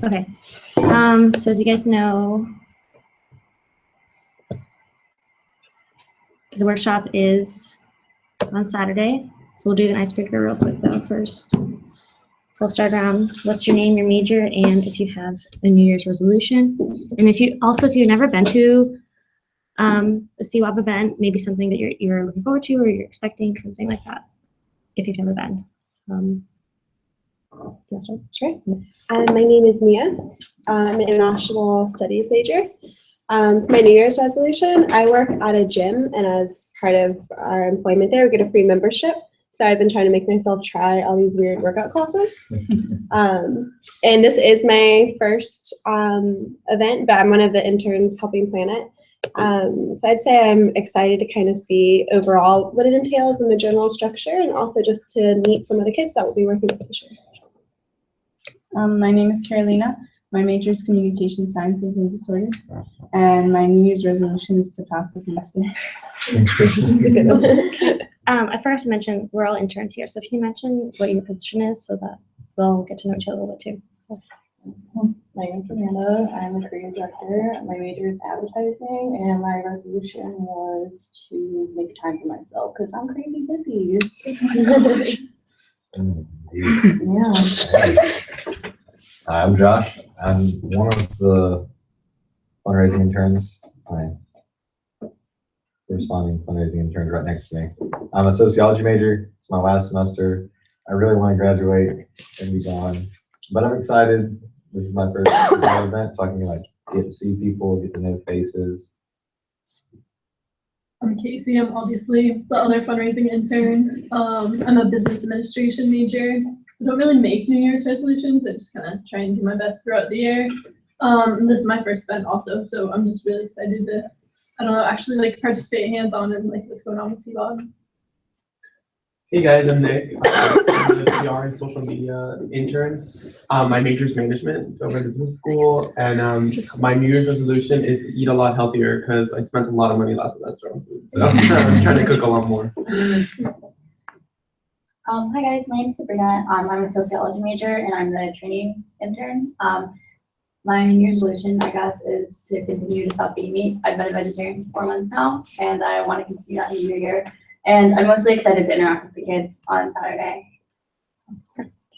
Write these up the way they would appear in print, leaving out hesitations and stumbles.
Okay. So as you guys know, the workshop is on Saturday. So we'll do an icebreaker real quick though first. So I'll start around what's your name, your major, and if you have a New Year's resolution. And if you've never been to a CWAP event, maybe something that you're looking forward to or you're expecting, something like that, if you've never been. Sure. My name is Nia. I'm an international studies major. My New Year's resolution, I work at a gym, and as part of our employment there, we get a free membership. So I've been trying to make myself try all these weird workout classes. And this is my first event, but I'm one of the interns helping plan it. So I'd say I'm excited to kind of see overall what it entails in the general structure, and also just to meet some of the kids that will be working with this year. My name is Carolina. My major is Communication Sciences and Disorders, and my New Year's resolution is to pass this semester. I forgot to mention we're all interns here, so if you mention what your position is, so that we'll get to know each other a little bit too. So. My name is Amanda. I'm a creative director. My major is advertising, and my resolution was to make time for myself because I'm crazy busy. Yeah. I'm Josh. I'm one of the fundraising interns. I'm corresponding fundraising interns right next to me. I'm a sociology major. It's my last semester. I really want to graduate and be gone, but I'm excited. This is my first event, so I can get to see people, get to know faces. I'm Casey. I'm obviously the other fundraising intern. I'm a business administration major. I don't really make New Year's resolutions. I just kind of try and do my best throughout the year. This is my first event also, so I'm just really excited to, actually participate hands-on in what's going on with CWAP. Hey guys, I'm Nick. I'm the PR and social media intern. My major is management, so I went to business school, and my New Year's resolution is to eat a lot healthier because I spent a lot of money last semester on food, so I'm trying to cook a lot more. Hi guys, my name is Sabrina. I'm a sociology major, and I'm the trainee intern. My New Year's resolution, I guess, is to continue to stop eating meat. I've been a vegetarian for 4 months now, and I want to continue that in the new year. And I'm mostly excited to interact with the kids on Saturday.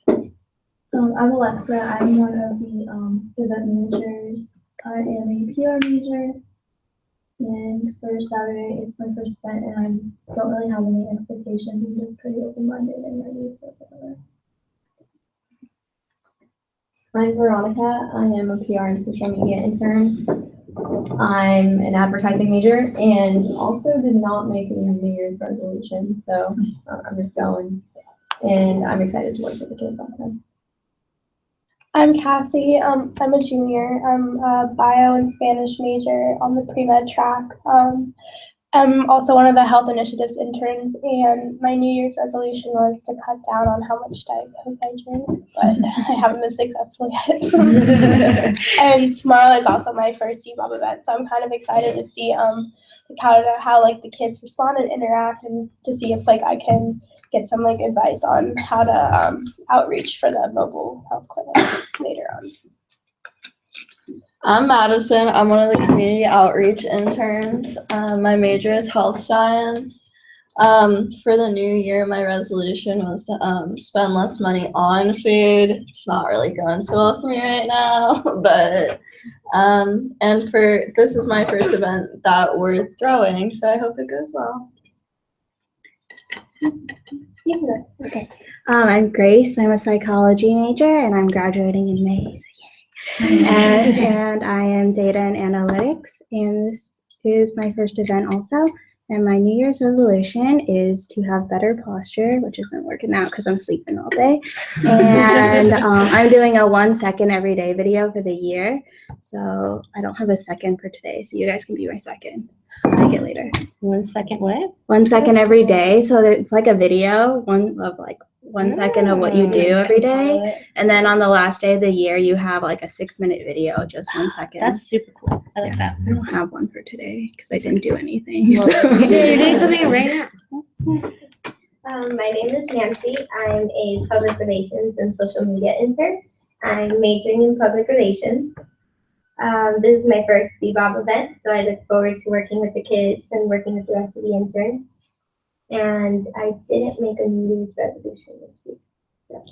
I'm Alexa. I'm one of the event managers. I am a PR major. And for Saturday, it's my first event, and I don't really have any expectations. I'm just pretty open-minded and ready for whatever. I'm Veronica. I am a PR and social media intern. I'm an advertising major and also did not make any New Year's resolution, so I'm just going, and I'm excited to work with the kids also. I'm Cassie. I'm a junior. I'm a bio and Spanish major on the pre-med track. I'm also one of the health initiatives interns, and my New Year's resolution was to cut down on how much Diet Coke I drink, but I haven't been successful yet. And tomorrow is also my first CWAP event, so I'm kind of excited to see how the kids respond and interact, and to see if I can get some advice on how to outreach for the mobile health clinic later on. I'm Madison. I'm one of the community outreach interns. My major is health science. For the new year, my resolution was to spend less money on food. It's not really going so well for me right now, but and this is my first event that we're throwing, so I hope it goes well. Okay. I'm Grace. I'm a psychology major, and I'm graduating in May. So and I am data and analytics, and this is my first event also. And my New Year's resolution is to have better posture, which isn't working out because I'm sleeping all day. And I'm doing a 1 second every day video for the year. So I don't have a second for today, so you guys can be my second. I'll take it later. 1 second what? 1 second every day. So it's like a video, 1 second of what you do every day. And then on the last day of the year, you have a 6-minute video, just 1 second. That's super cool. I like that. I don't have one for today because I didn't do anything. So. You're doing something right now. My name is Nancy. I'm a public relations and social media intern. I'm majoring in public relations. This is my first CBOB event, so I look forward to working with the kids and working with the rest of the interns. And I didn't make a New Year's resolution this week. So.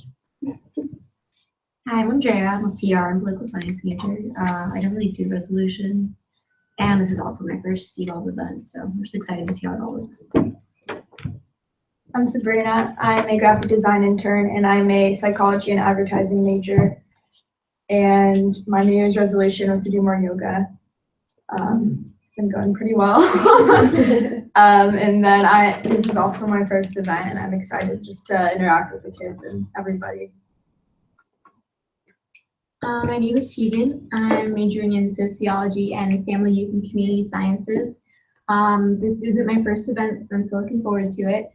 Hi, I'm Andrea. I'm a PR and political science major. I don't really do resolutions. And this is also my first CBOB event, so I'm just excited to see how it all works. I'm Sabrina. I'm a graphic design intern and I'm a psychology and advertising major. And my New Year's resolution was to do more yoga. It's been going pretty well. And then this is also my first event and I'm excited just to interact with the kids and everybody. My name is Tegan. I'm majoring in sociology and family, youth, and community sciences. This isn't my first event, so I'm still looking forward to it.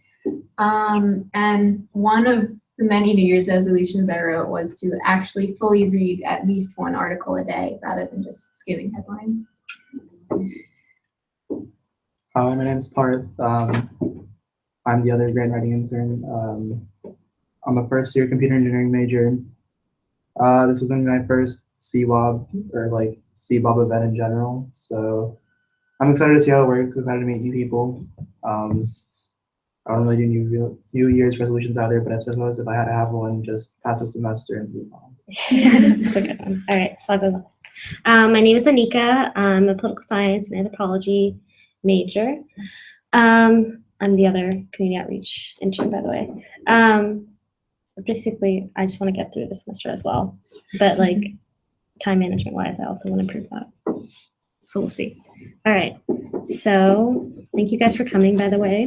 And one of the many New Year's resolutions I wrote was to actually fully read at least one article a day rather than just skimming headlines. Hi, my name is Parth. I'm the other grant writing intern. I'm a first year computer engineering major. This was my first CWOB or like CBOB event in general. So I'm excited to see how it works, excited to meet new people. I don't really do New Year's resolutions either, but I suppose if I had to have one, just pass a semester and move on. That's a good one. All right, so I'll go last. My name is Anika. I'm a political science and anthropology major. I'm the other community outreach intern, by the way. Basically, I just want to get through the semester as well. But like time management wise, I also want to improve that. So we'll see. All right. So thank you guys for coming, by the way.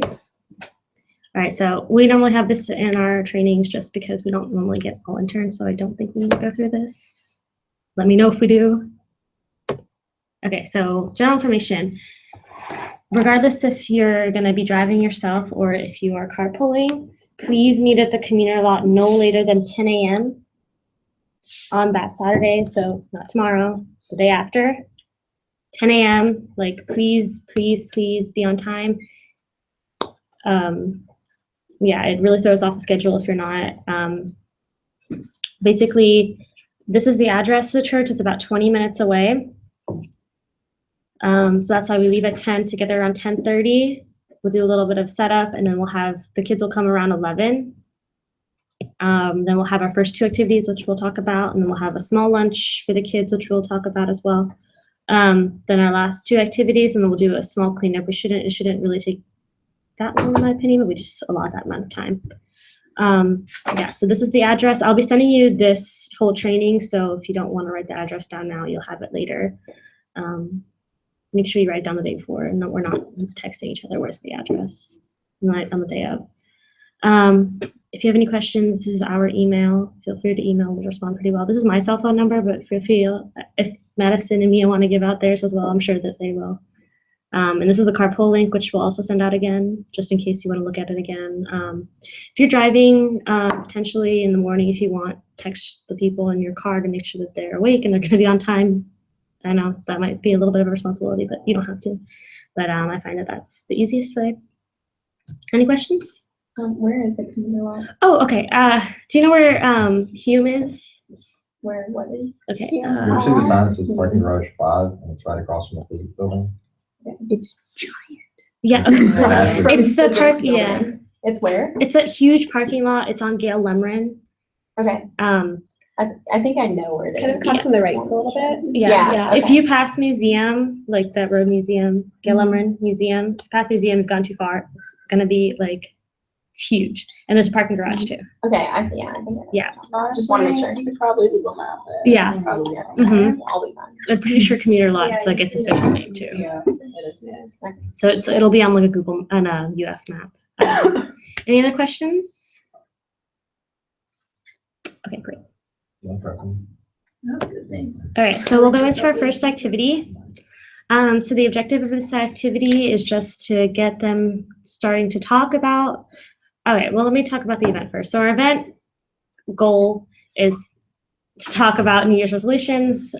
All right, so we normally have this in our trainings just because we don't normally get all interns, so I don't think we need to go through this. Let me know if we do. Okay, so general information. Regardless if you're gonna be driving yourself or if you are carpooling, please meet at the community lot no later than 10 a.m. on that Saturday, so not tomorrow, the day after. 10 a.m., like please, please, please be on time. Yeah, it really throws off the schedule if you're not. Basically, this is the address of the church. It's about 20 minutes away. So that's why we leave at 10 to get there around 10:30. We'll do a little bit of setup and then we'll have, the kids will come around 11. Then we'll have our first two activities, which we'll talk about, and then we'll have a small lunch for the kids, which we'll talk about as well. Then our last two activities, and then we'll do a small cleanup. It shouldn't really take that long in my opinion, but we just allot that amount of time. Yeah, so this is the address. I'll be sending you this whole training, so if you don't want to write the address down now, you'll have it later. Make sure you write it down the day before, and we're not texting each other, where's the address, on the day of. If you have any questions, this is our email. Feel free to email, we respond pretty well. This is my cell phone number, but feel free, if Madison and Mia want to give out theirs as well, I'm sure that they will. And this is the carpool link, which we'll also send out again, just in case you want to look at it again. If you're driving, potentially in the morning, if you want, text the people in your car to make sure that they're awake and they're going to be on time. I know that might be a little bit of a responsibility, but you don't have to. But I find that that's the easiest way. Any questions? Where is the community lot? Oh, okay. Do you know where Hume is? Where, what is? Okay. You ever see the sign that says parking garage 5 and it's right across from the physics building? It's giant. Yeah, it's the park. Yeah, It's where? it's a huge parking lot. It's on Gail Lemren. Okay. I think I know where it is. Kind of cut to the right a little bit. Yeah. If you pass museum, like that road museum, Gail Lemren Museum, past museum, you've gone too far. It's gonna be like, it's huge, and there's a parking garage too. Okay, I think I know. Yeah. Just want to make sure. You could probably Google map it. Yeah. Probably. Mhm. I'll be fine. I'm pretty sure commuter lots like its official name too. Yeah, it is. So it'll be on like a Google and a UF map. Any other questions? Okay, great. No problem. No, good, thanks. All right, so we'll go into our first activity. So the objective of this activity is just to get them starting to talk about, okay, well, let me talk about the event first. So our event goal is to talk about New Year's resolutions,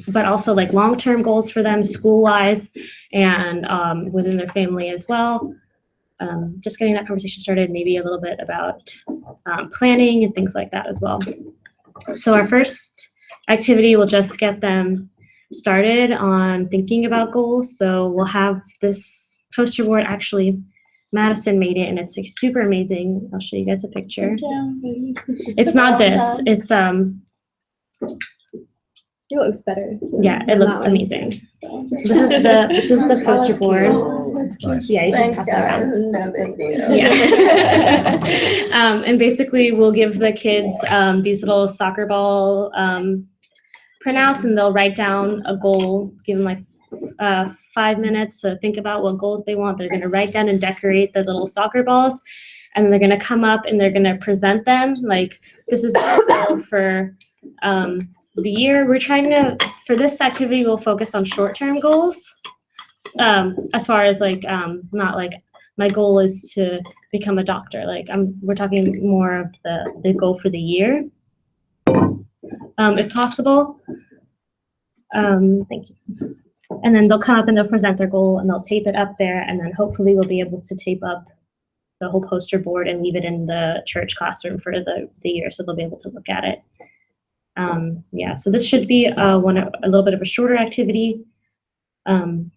but also like long-term goals for them school-wise and within their family as well. Just getting that conversation started, maybe a little bit about planning and things like that as well. So our first activity will just get them started on thinking about goals. So we'll have this poster board. Actually, Madison made it, and it's like super amazing. I'll show you guys a picture. It's not this. It's It looks better. yeah, it looks amazing. This is the poster board. Yeah, you can pass it around. No big deal. Yeah. And basically, we'll give the kids these little soccer ball printouts, and they'll write down a goal, give them like 5 minutes to think about what goals they want. They're going to write down and decorate the little soccer balls, and then they're going to come up and they're going to present them. Like, this is the goal for the year. We're trying to, for this activity, we'll focus on short-term goals. As far as like, not like my goal is to become a doctor. Like, we're talking more of the goal for the year, if possible. Thank you. And then they'll come up and they'll present their goal and they'll tape it up there, and then hopefully we'll be able to tape up the whole poster board and leave it in the church classroom for the year, so they'll be able to look at it. Yeah, so this should be a little bit of a shorter activity. 20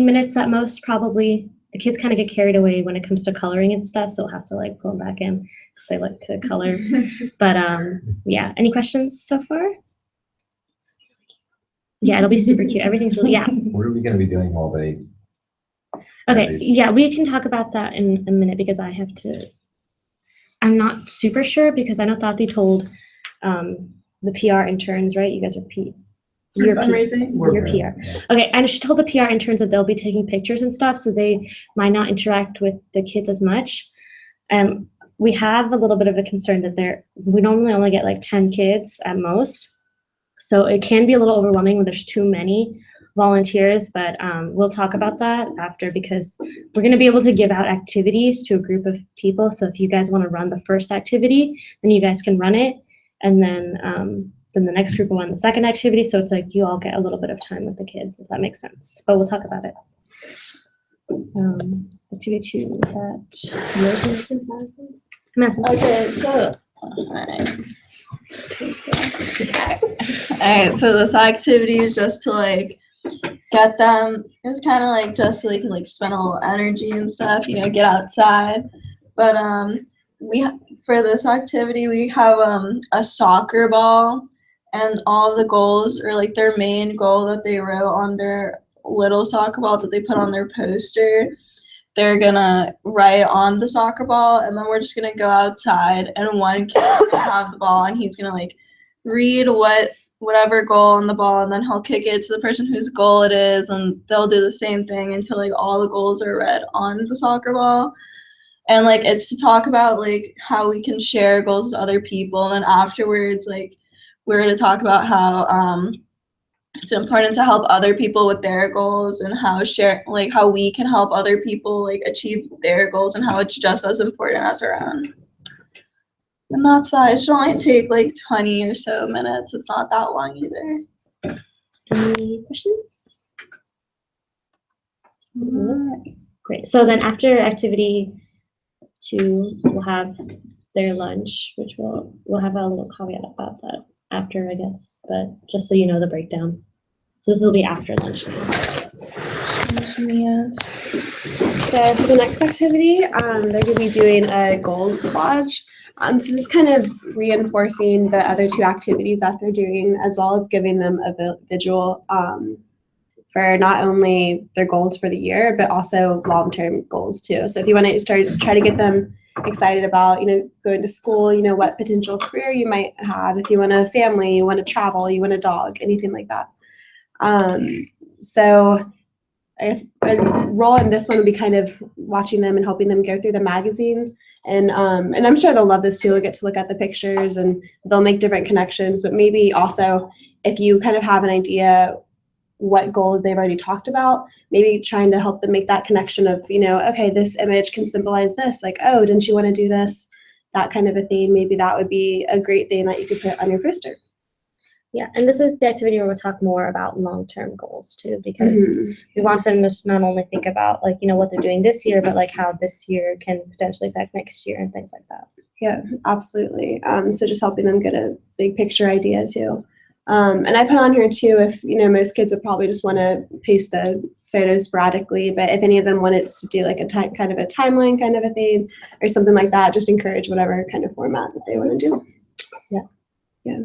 minutes at most, probably. The kids kind of get carried away when it comes to coloring and stuff, so we'll have to like pull them back in because they like to color. But yeah, any questions so far? Yeah, it'll be super cute. Everything's really, yeah. What are we gonna be doing while they? Okay, yeah, we can talk about that in a minute because I'm not super sure because I know Tati told the PR interns, right? You guys are you're fundraising. You're PR. Okay, and she told the PR interns that they'll be taking pictures and stuff, so they might not interact with the kids as much. And we have a little bit of a concern that we normally only get like 10 kids at most. So it can be a little overwhelming when there's too many volunteers, but we'll talk about that after because we're going to be able to give out activities to a group of people. So if you guys want to run the first activity, then you guys can run it. And then the next group will run the second activity. So it's like you all get a little bit of time with the kids, if that makes sense. But we'll talk about it. Activity 2, is that yours, Madison's? Madison. Okay, so Alright, so this activity is just to like get them, it was kind of like just so they can like spend a little energy and stuff, get outside. But for this activity we have a soccer ball, and all of the goals, or like their main goal that they wrote on their little soccer ball that they put on their poster, they're gonna write on the soccer ball, and then we're just gonna go outside and one kid's gonna have the ball and he's gonna like read whatever goal on the ball, and then he'll kick it to the person whose goal it is, and they'll do the same thing until like all the goals are read on the soccer ball. And like it's to talk about like how we can share goals with other people, and then afterwards like we're to talk about how it's important to help other people with their goals, and how we can help other people like achieve their goals, and how it's just as important as our own. And that's it should only take like 20 or so minutes. It's not that long either. Any questions? Great. So then after activity 2, we'll have their lunch, which we'll have a little caveat about that after, I guess, but just so you know the breakdown. So this will be after lunch now. So for the next activity, they're going to be doing a goals collage. So this is kind of reinforcing the other 2 activities that they're doing, as well as giving them a visual for not only their goals for the year, but also long-term goals too. So if you want to try to get them excited about, going to school, what potential career you might have, if you want a family, you want to travel, you want a dog, anything like that. So I guess a role in this one would be kind of watching them and helping them go through the magazines. And I'm sure they'll love this too. They'll get to look at the pictures and they'll make different connections, but maybe also if you kind of have an idea what goals they've already talked about, maybe trying to help them make that connection of, okay, this image can symbolize this, like, oh, didn't you want to do this? That kind of a thing. Maybe that would be a great thing that you could put on your poster. Yeah, and this is the activity where we'll talk more about long-term goals too, because we want them to just not only think about like, what they're doing this year, but like how this year can potentially affect next year and things like that. Yeah, absolutely. So just helping them get a big picture idea too. And I put on here too, if, most kids would probably just want to paste the photos sporadically, but if any of them wanted to do like a kind of a timeline kind of a thing or something like that, just encourage whatever kind of format that they want to do. Yeah. Yeah.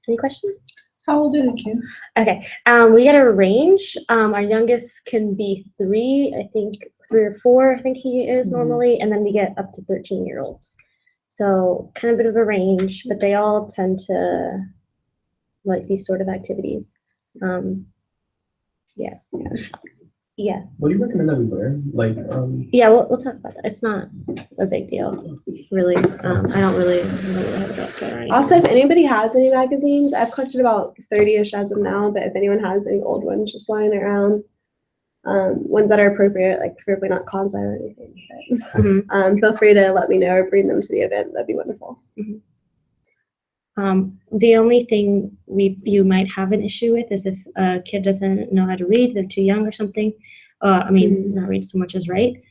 Any questions? How old are the kids? Okay, we get a range. Our youngest can be 3, I think 3 or 4, I think he is normally, and then we get up to 13-year-olds. So kind of a bit of a range, but they all tend to like these sort of activities. Yeah. What do you recommend that we wear? Like, Yeah, we'll talk about that. It's not a big deal, really. I don't really have a dress code or anything. Also, if anybody has any magazines, I've collected about 30-ish as of now, but if anyone has any old ones just lying around, ones that are appropriate, like preferably not Cosby or anything, but, feel free to let me know or bring them to the event. That'd be wonderful. The only thing you might have an issue with is if a kid doesn't know how to read, they're too young or something. Not read so much as write,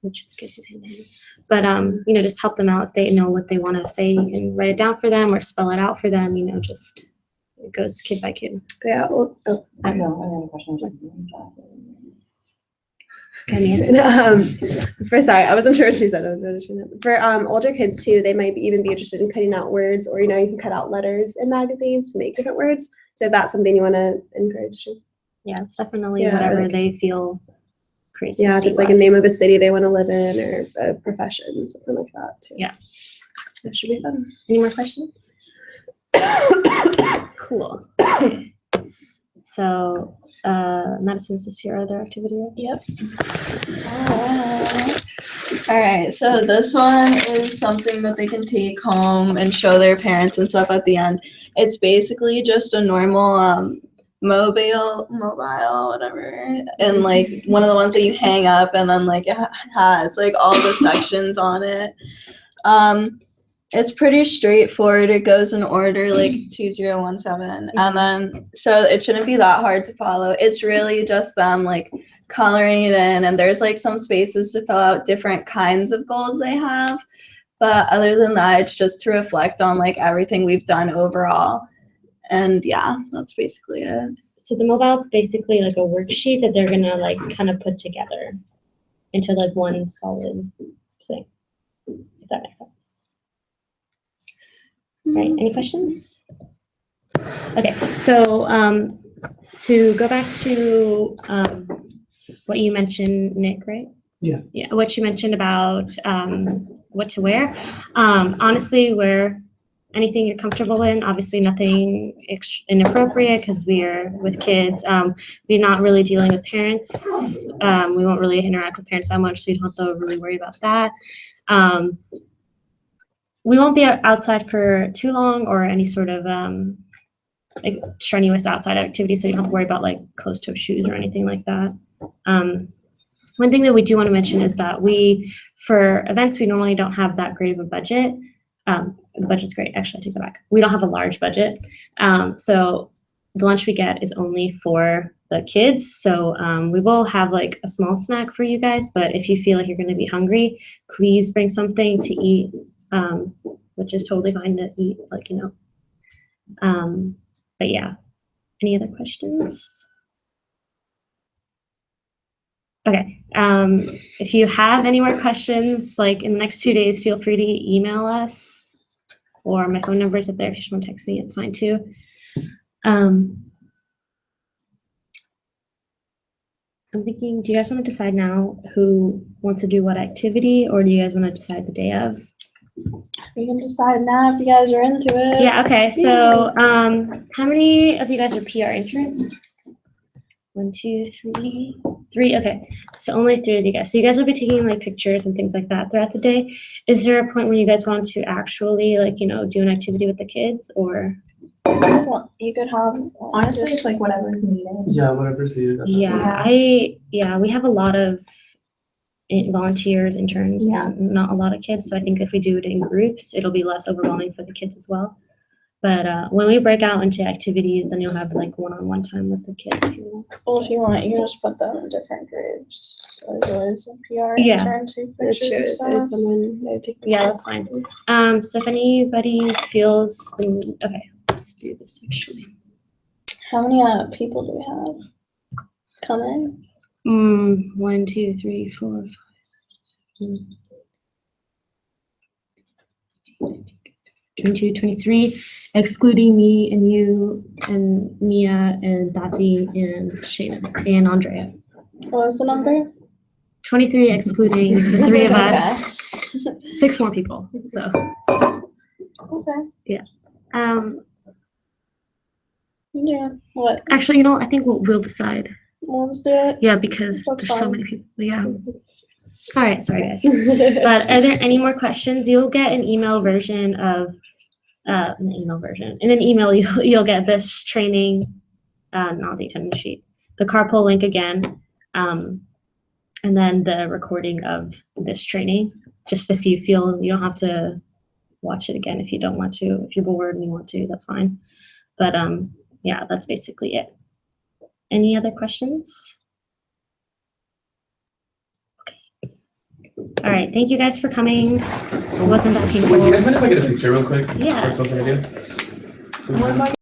which I guess is hand-in-hand. But just help them out if they know what they want to say. You can write it down for them or spell it out for them. Just it goes kid by kid. Yeah. I have a question. Sorry, I wasn't sure what she said. For older kids too, they might even be interested in cutting out words, or you can cut out letters in magazines to make different words. So if that's something you want to encourage. Yeah, it's definitely whatever they feel creative. Yeah, if it's like a name of a city they want to live in, or a profession, something like that too. Yeah, that should be fun. Any more questions? Cool. So, Madison, is this your other activity? Yep. All right, so this one is something that they can take home and show their parents and stuff at the end. It's basically just a normal mobile, whatever, and like one of the ones that you hang up, and then like it has like all the sections on it. It's pretty straightforward. It goes in order like 2017, and then so it shouldn't be that hard to follow. It's really just them like coloring it in, and there's like some spaces to fill out different kinds of goals they have. But other than that, it's just to reflect on like everything we've done overall. And yeah, that's basically it. So the mobile is basically like a worksheet that they're gonna like kind of put together into like one solid thing, if that makes sense. Right, any questions? Okay, so to go back to what you mentioned, Nick, right? Yeah. Yeah, what you mentioned about what to wear. Honestly, wear anything you're comfortable in. Obviously, nothing inappropriate because we are with kids. We're not really dealing with parents. We won't really interact with parents that much, so you don't have to really worry about that. We won't be outside for too long or any sort of like strenuous outside activity, so you don't have to worry about like closed-toe shoes or anything like that. One thing that we do want to mention is that for events, we normally don't have that great of a budget. The budget's great. Actually, I take that back. We don't have a large budget. So the lunch we get is only for the kids. So we will have like a small snack for you guys, but if you feel like you're going to be hungry, please bring something to eat. Which is totally fine to eat, like, but yeah, any other questions? Okay, if you have any more questions, like in the next 2 days, feel free to email us, or my phone number is up there. If you just want to text me, it's fine too. I'm thinking, do you guys want to decide now who wants to do what activity, or do you guys want to decide the day of? We can decide now if you guys are into it. Yeah, okay. So how many of you guys are PR interns? 1, 2, 3. 3, okay. So only 3 of you guys. So you guys will be taking like pictures and things like that throughout the day. Is there a point where you guys want to actually like, do an activity with the kids, or? You could have, honestly, it's like whatever's needed. Yeah, whatever's needed. Yeah, we have a lot of volunteers, interns, and not a lot of kids. So I think if we do it in groups, it'll be less overwhelming for the kids as well. But when we break out into activities, then you'll have like one-on-one time with the kid. If you want. Well, if you want, you can just put them in different groups. So there's a PR Yeah. intern, take That's true. pictures. There's someone there to. Yeah, that's fine. So if anybody feels, okay, let's do this actually. How many people do we have coming? 1, 2, 3, 4, 5, 6, 7, 22, 23, excluding me and you and Mia and Dathi and Shayna and Andrea. What was the number? 23 excluding the three of us. 6 more people. So Okay. yeah. Yeah. What? Actually, you know, I think we'll decide. We'll just do it. Yeah, because That's there's so fine. many people. Yeah. All right, sorry guys. But are there any more questions? You'll get an email version of in an email you'll get this training, not the attendance sheet, the carpool link again, and then the recording of this training. Just if you feel you don't have to watch it again if you don't want to. If you're bored and you want to, that's fine. But yeah, that's basically it. Any other questions? All right, thank you guys for coming. It wasn't that painful. Wait, do you guys mind if I get a picture real quick? Yeah. Or something I do? What am I